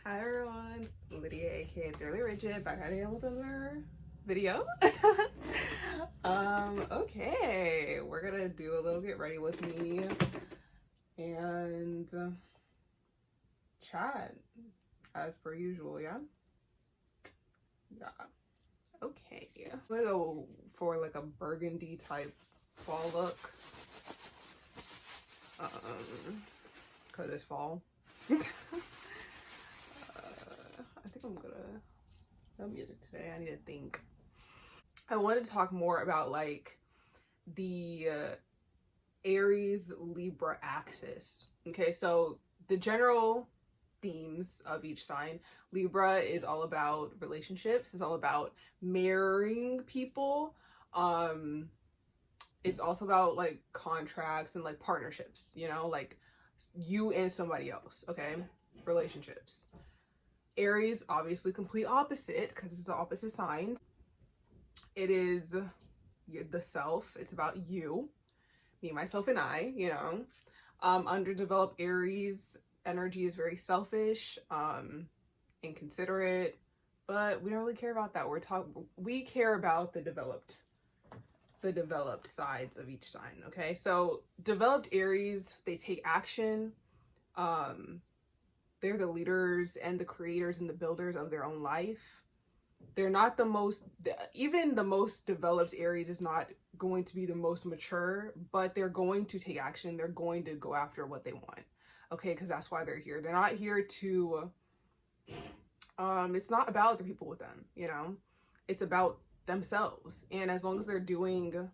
Hi everyone, it's Lydia aka Thoroughly Rigid, back at it with another video. Okay, we're gonna do a little get ready with me and chat as per usual, yeah? Yeah. Okay. I'm gonna go for like a burgundy type fall look. Cause it's fall. I think I'm gonna no music today. I need to think. I wanted to talk more about like the Aries-Libra axis. Okay, so the general themes of each sign. Libra is all about relationships. It's all about marrying people. It's also about like contracts and like partnerships. You know, like you and somebody else. Okay, relationships. Aries, obviously, complete opposite because it's the opposite sign. It is the self. It's about you, me, myself, and I. You know, underdeveloped Aries energy is very selfish, inconsiderate, but we don't really care about that. We care about the developed sides of each sign. Okay, so developed Aries, they take action. They're the leaders and the creators and the builders of their own life. They're not the most, even the most developed Aries is not going to be the most mature, but they're going to take action. They're going to go after what they want. Okay, because that's why they're here. They're not here to, it's not about the people with them, you know? It's about themselves. And as long as they're doing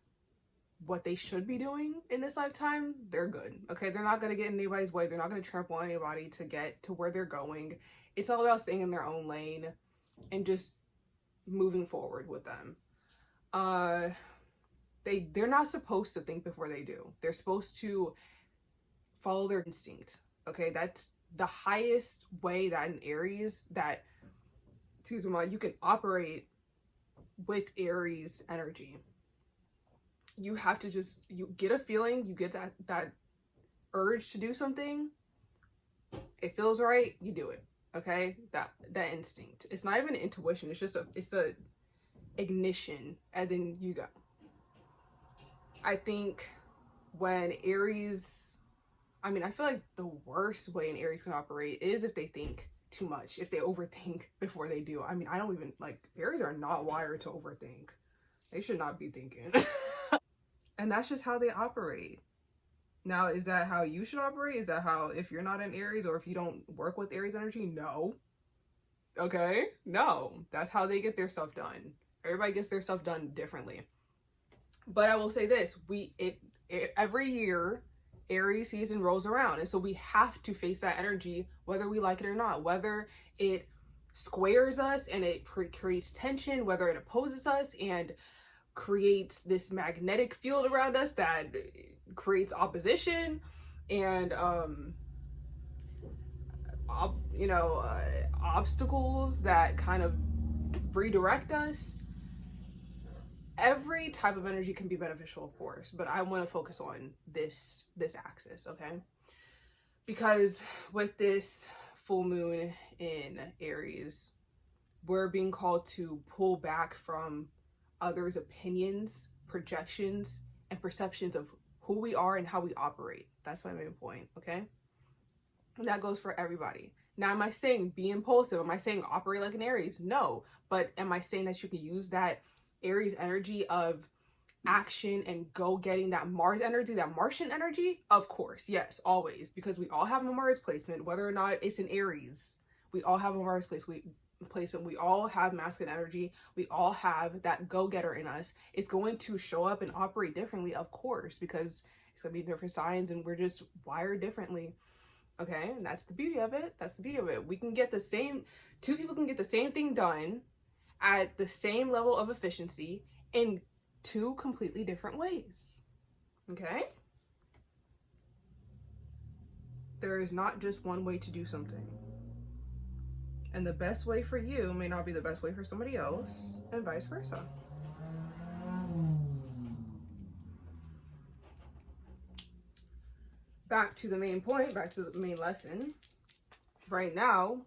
what they should be doing in this lifetime, they're good. Okay, they're not going to get in anybody's way. They're not going to trample on anybody to get to where they're going. It's all about staying in their own lane and just moving forward with them. They're not supposed to think before they do. They're supposed to follow their instinct. Okay, that's the highest way that an Aries you can operate with Aries energy. You have to you get a feeling, you get that urge to do something. It feels right, you do it. Okay, that instinct. It's not even intuition. It's a ignition, and then you go. I think when Aries, I feel like the worst way an Aries can operate is if they think too much, if they overthink before they do. I don't even like, Aries are not wired to overthink. They should not be thinking. And that's just how they operate. Now, is that how you should operate? Is that how, if you're not an Aries or if you don't work with Aries energy? No. Okay? No. That's how they get their stuff done. Everybody gets their stuff done differently. But I will say this, every year, Aries season rolls around. And so we have to face that energy, whether we like it or not, whether it squares us and it creates tension, whether it opposes us and creates this magnetic field around us that creates opposition and obstacles that kind of redirect us. Every type of energy can be beneficial, of course, but I want to focus on this axis, okay? Because with this full moon in Aries, we're being called to pull back from others' opinions, projections, and perceptions of who we are and how we operate. That's my main point, okay? And that goes for everybody. Now, am I saying be impulsive? Am I saying operate like an Aries? No. But am I saying that you can use that Aries energy of action and go getting that Mars energy, that Martian energy? Of course, yes, always. Because we all have a Mars placement, whether or not it's an Aries. We all have a Mars placement. We all have masculine energy. We all have that go-getter in us. It's going to show up and operate differently, of course, because it's going to be different signs and we're just wired differently. Okay, and that's the beauty of it. That's the beauty of it. We can get two people can get the same thing done at the same level of efficiency in two completely different ways. Okay? There is not just one way to do something. And the best way for you may not be the best way for somebody else, and vice versa. Back to the main point, back to the main lesson. Right now,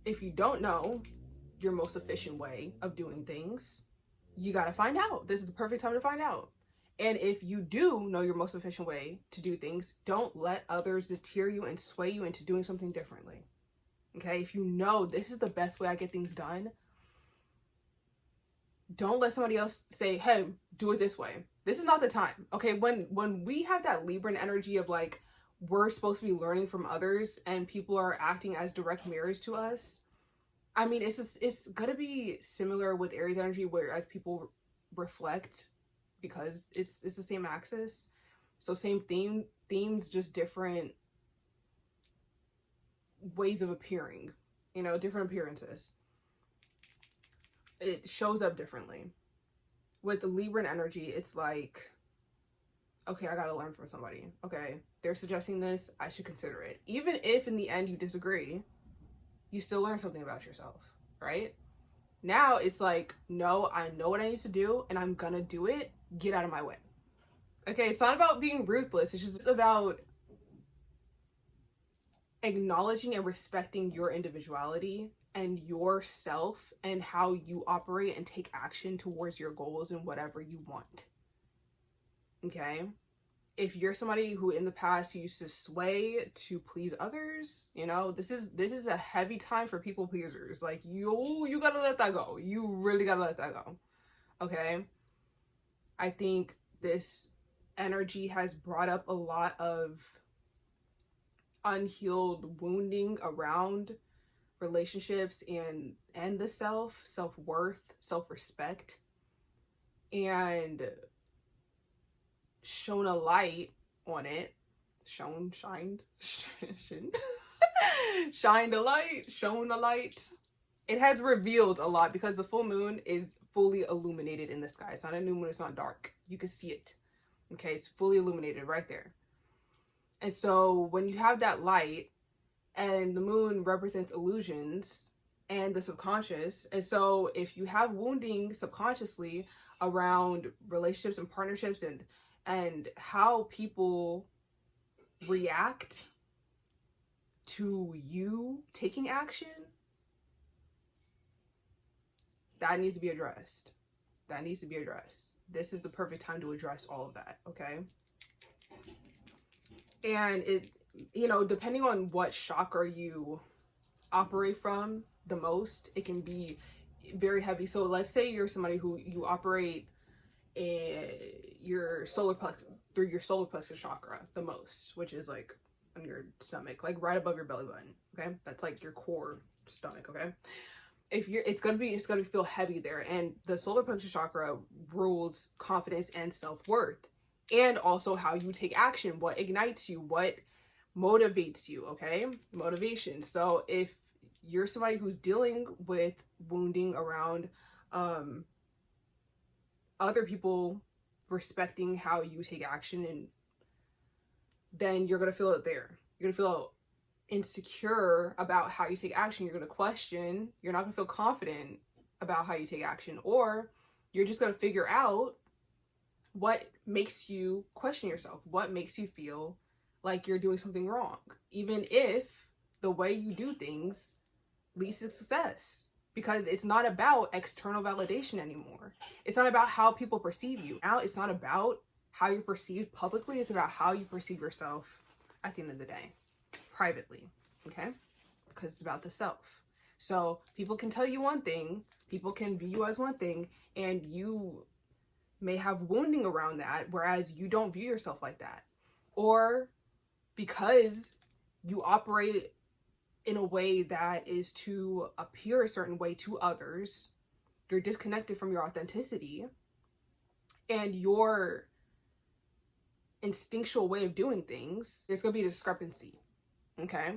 If you don't know your most efficient way of doing things, you got to find out. This is the perfect time to find out. And if you do know your most efficient way to do things, don't let others deter you and sway you into doing something differently. Okay? If you know this is the best way I get things done, don't let somebody else say, hey, do it this way. This is not the time. Okay? When we have that Libran energy of like, we're supposed to be learning from others and people are acting as direct mirrors to us, I mean, it's gonna be similar with Aries energy, whereas people reflect because it's the same axis, so same themes, just different ways of appearing, different appearances. It shows up differently. With the Libran energy, it's like, okay, I gotta learn from somebody. Okay, they're suggesting this, I should consider it. Even if in the end you disagree, you still learn something about yourself, right? Now it's like, no, I know what I need to do and I'm gonna do it. Get out of my way. Okay, it's not about being ruthless. It's just about acknowledging and respecting your individuality and yourself and how you operate and take action towards your goals and whatever you want. Okay? If you're somebody who in the past used to sway to please others, this is a heavy time for people pleasers. Like, you gotta let that go. You really gotta let that go. Okay? I think this energy has brought up a lot of unhealed wounding around relationships and the self-worth, self-respect, and shone a light on it. Shined a light, shone a light. It has revealed a lot because the full moon is fully illuminated in the sky. It's not a new moon, it's not dark. You can see it. Okay, it's fully illuminated right there. And so when you have that light, and the moon represents illusions and the subconscious, and so if you have wounding subconsciously around relationships and partnerships and how people react to you taking action, that needs to be addressed. That needs to be addressed. This is the perfect time to address all of that, okay? And it, depending on what chakra you operate from the most, it can be very heavy. So let's say you're somebody who you operate your through your solar plexus chakra the most, which is like on your stomach, like right above your belly button. Okay, that's like your core stomach. Okay, it's gonna feel heavy there, and the solar plexus chakra rules confidence and self-worth, and also how you take action, what ignites you, what motivates you. Okay, motivation. So if you're somebody who's dealing with wounding around other people respecting how you take action, and then you're gonna feel it there. You're gonna feel insecure about how you take action. You're gonna question. You're not gonna feel confident about how you take action, or you're just gonna figure out what makes you question yourself, what makes you feel like you're doing something wrong, even if the way you do things leads to success. Because it's not about external validation anymore. It's not about how people perceive you. Now it's not about how you're perceived publicly. It's about how you perceive yourself at the end of the day, privately, okay? Because it's about the self. So people can tell you one thing, people can view you as one thing, and you may have wounding around that, whereas you don't view yourself like that. Or because you operate in a way that is to appear a certain way to others, you're disconnected from your authenticity and your instinctual way of doing things. There's gonna be a discrepancy, okay?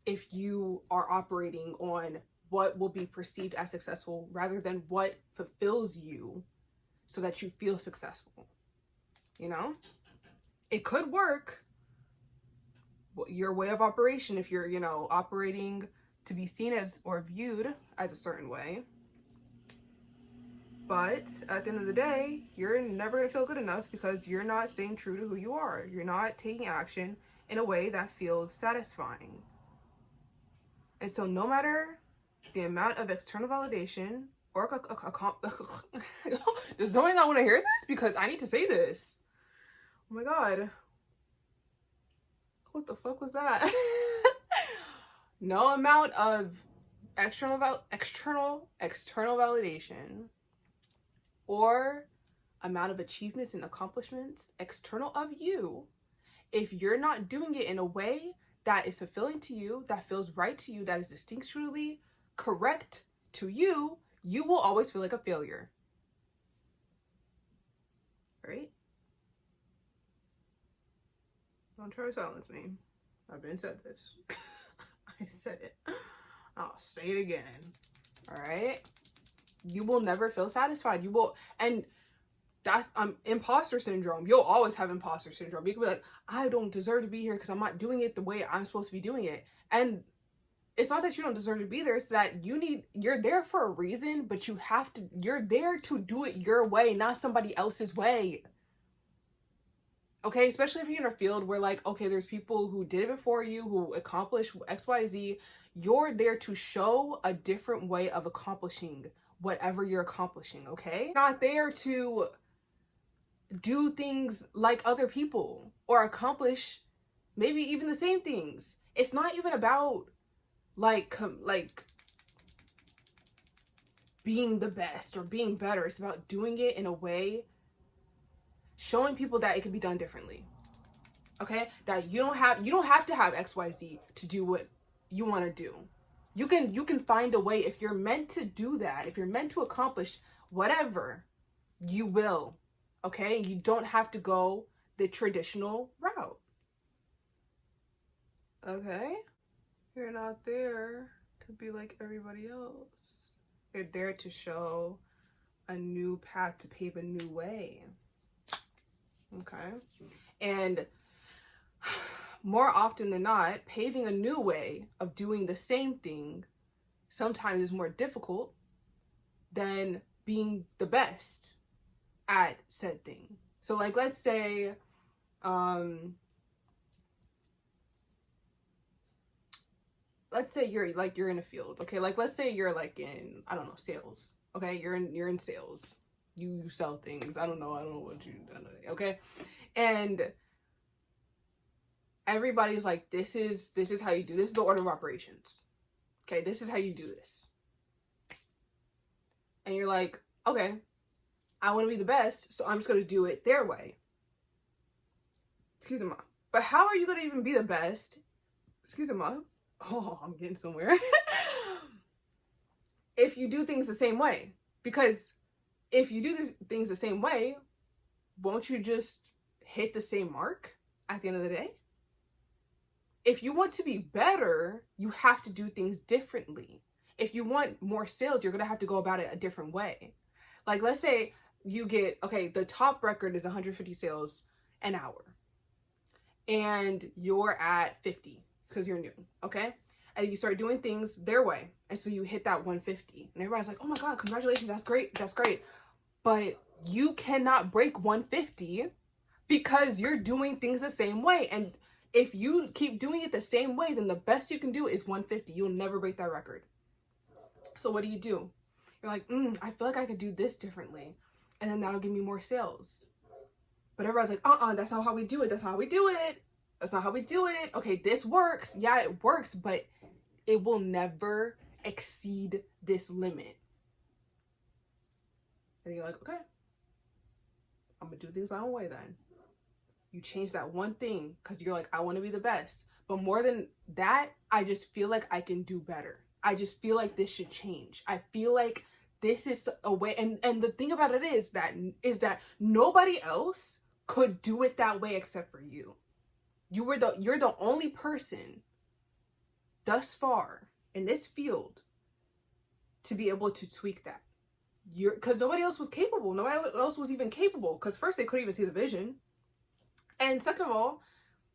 If you are operating on what will be perceived as successful rather than what fulfills you so that you feel successful, it could work, your way of operation, if you're operating to be seen as or viewed as a certain way, but at the end of the day you're never going to feel good enough because you're not staying true to who you are. You're not taking action in a way that feels satisfying. And so no matter the amount of external validation or does somebody not want to hear this? Because I need to say this. Oh my god. What the fuck was that? No amount of external validation or amount of achievements and accomplishments external of you, if you're not doing it in a way that is fulfilling to you, that feels right to you, that is distinctually correct to you, you will always feel like a failure. Right? Don't try to silence me. I've been said this. I said it. I'll say it again. All right? You will never feel satisfied. You will, and that's imposter syndrome. You'll always have imposter syndrome. You can be like, I don't deserve to be here because I'm not doing it the way I'm supposed to be doing it. And it's not that you don't deserve to be there, it's that you're there for a reason, but you're there to do it your way, not somebody else's way. Okay, especially if you're in a field where, like, okay, there's people who did it before you, who accomplished XYZ. You're there to show a different way of accomplishing whatever you're accomplishing, okay? You're not there to do things like other people or accomplish maybe even the same things. It's not even about like being the best or being better. It's about doing it in a way, showing people that it can be done differently. Okay? That you don't have to have XYZ to do what you want to do. You can find a way. If you're meant to do that, if you're meant to accomplish whatever, you will. Okay? You don't have to go the traditional route. Okay? You're not there to be like everybody else. You're there to show a new path, to pave a new way. Okay? And more often than not, paving a new way of doing the same thing sometimes is more difficult than being the best at said thing. So like, let's say, you're in a field, okay? Like, let's say you're like in, I don't know, sales. Okay, you're in sales. You sell things. I don't know what you do, okay? And everybody's like, this is how you do this. Is the order of operations. Okay, this is how you do this. And you're like, okay, I want to be the best, so I'm just going to do it their way. Excuse me. But how are you going to even be the best? Excuse me. Oh, I'm getting somewhere. If you do things the same way. Because if you do things the same way, won't you just hit the same mark at the end of the day? If you want to be better, you have to do things differently. If you want more sales, you're going to have to go about it a different way. Like, let's say you get, okay, the top record is 150 sales an hour. And you're at 50 because you're new, okay? And you start doing things their way. And so you hit that 150. And everybody's like, oh my God, congratulations, that's great, that's great. But you cannot break 150 because you're doing things the same way. And if you keep doing it the same way, then the best you can do is 150. You'll never break that record. So what do? You're like, I feel like I could do this differently. And then that'll give me more sales. But everybody's like, that's not how we do it. That's not how we do it. That's not how we do it. Okay, this works. Yeah, it works, but it will never exceed this limit. And you're like, okay, I'm going to do things my own way then. You change that one thing because you're like, I want to be the best. But more than that, I just feel like I can do better. I just feel like this should change. I feel like this is a way. And the thing about it is that nobody else could do it that way except for you. You're the only person thus far in this field to be able to tweak that. Because nobody else was capable. Nobody else was even capable. Because first, they couldn't even see the vision. And second of all,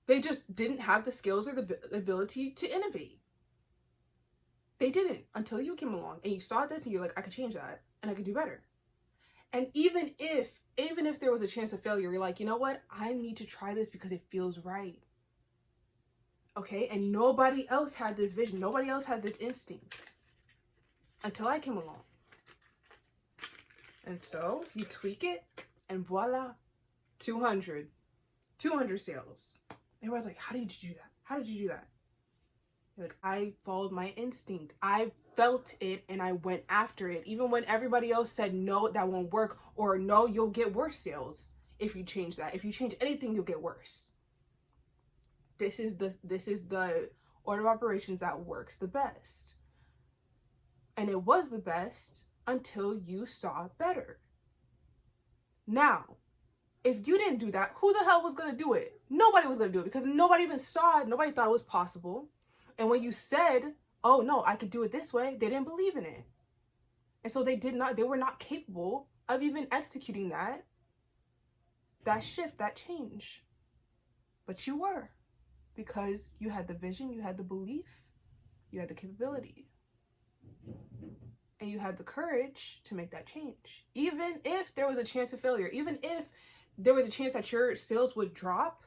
they just didn't have the skills or the ability to innovate. They didn't until you came along and you saw this and you're like, I could change that and I could do better. And even if there was a chance of failure, you're like, you know what? I need to try this because it feels right. Okay, and nobody else had this vision. Nobody else had this instinct until I came along. And so you tweak it and voila, 200 sales. Everybody's like, how did you do that? How did you do that? Like, I followed my instinct. I felt it and I went after it. Even when everybody else said, no, that won't work, or no, you'll get worse sales if you change that. If you change anything, you'll get worse. This is the order of operations that works the best. And it was the best until you saw better. Now, if you didn't do that, who the hell was going to do it? Nobody was going to do it because nobody even saw it. Nobody thought it was possible. And when you said, oh no, I could do it this way, they didn't believe in it. And so they were not capable of even executing that shift, that change. But you were, because you had the vision, you had the belief, you had the capability, and you had the courage to make that change. Even if there was a chance of failure, even if there was a chance that your sales would drop,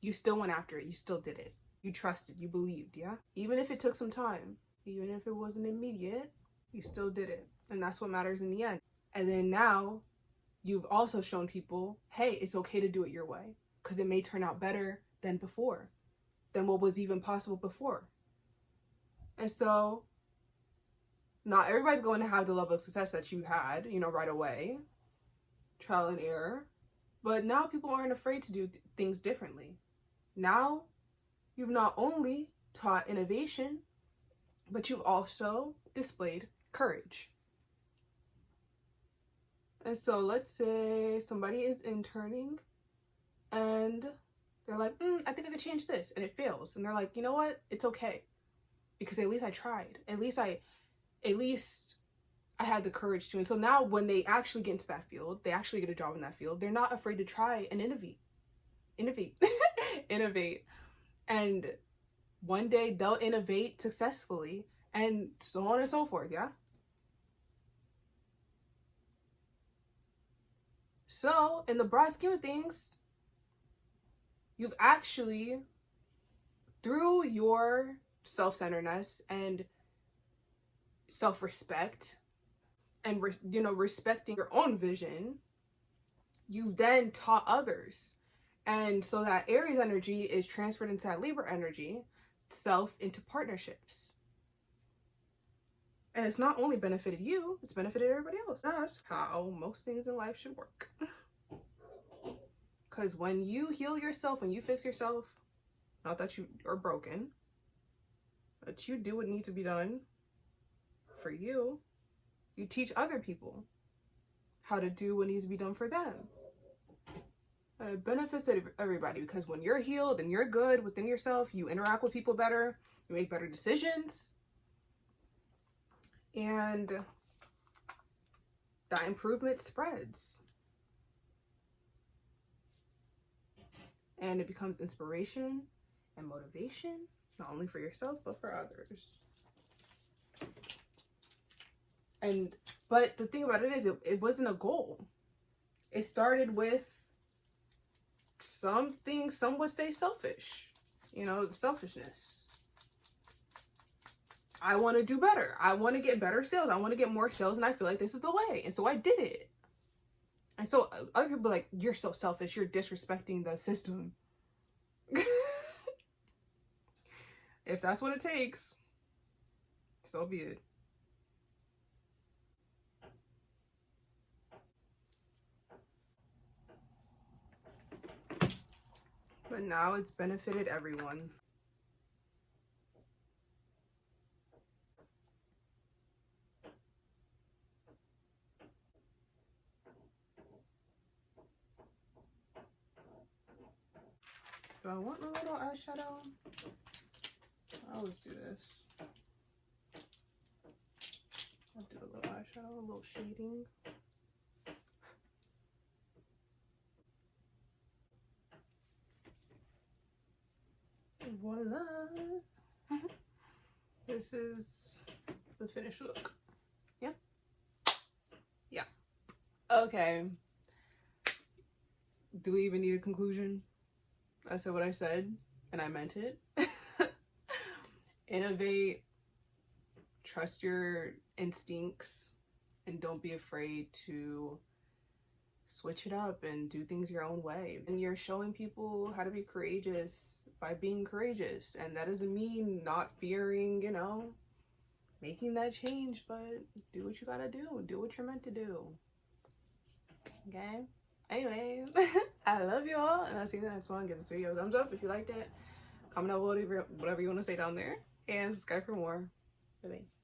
you still went after it. You still did it. You trusted, you believed, yeah? Even if it took some time, even if it wasn't immediate, you still did it. And that's what matters in the end. And then now you've also shown people, hey, it's okay to do it your way, because it may turn out better than before, than what was even possible before. And so not everybody's going to have the level of success that you had, right away, trial and error. But now people aren't afraid to do things differently. Now you've not only taught innovation, but you've also displayed courage. And so let's say somebody is interning and they're like, I think I could change this, and it fails. And they're like, you know what? It's okay. Because at least I tried. At least I had the courage to. And so now when they actually get into that field, they actually get a job in that field, they're not afraid to try and innovate. And one day they'll innovate successfully, and so on and so forth, yeah? So in the broad scheme of things, you've actually, through your self-centeredness and self-respect and respecting your own vision, you've then taught others. And so that Aries energy is transferred into that Libra energy, self into partnerships. And it's not only benefited you, it's benefited everybody else. That's how most things in life should work. Because when you heal yourself, when you fix yourself, not that you are broken, but you do what needs to be done for you, you teach other people how to do what needs to be done for them. And it benefits everybody, because when you're healed and you're good within yourself, you interact with people better, you make better decisions, and that improvement spreads. And it becomes inspiration and motivation, not only for yourself, but for others. But the thing about it is, it wasn't a goal. It started with something, some would say selfish, selfishness. I want to do better. I want to get better sales. I want to get more sales, and I feel like this is the way. And so I did it. And so other people are like, you're so selfish. You're disrespecting the system. If that's what it takes, so be it. But now it's benefited everyone. Do I want my little eyeshadow? I always do this. I'll do a little eyeshadow, a little shading. Voila! This is the finished look. Yeah? Yeah. Okay. Do we even need a conclusion? I said what I said, and I meant it. innovate, trust your instincts, and don't be afraid to switch it up and do things your own way. And you're showing people how to be courageous by being courageous. And that doesn't mean not fearing, you know, making that change, but do what you gotta do. Do what you're meant to do. Okay? Anyways, I love you all, and I'll see you in the next one. Give this video a thumbs up if you liked it. Comment down whatever you want to say down there, and subscribe for more. Bye-bye.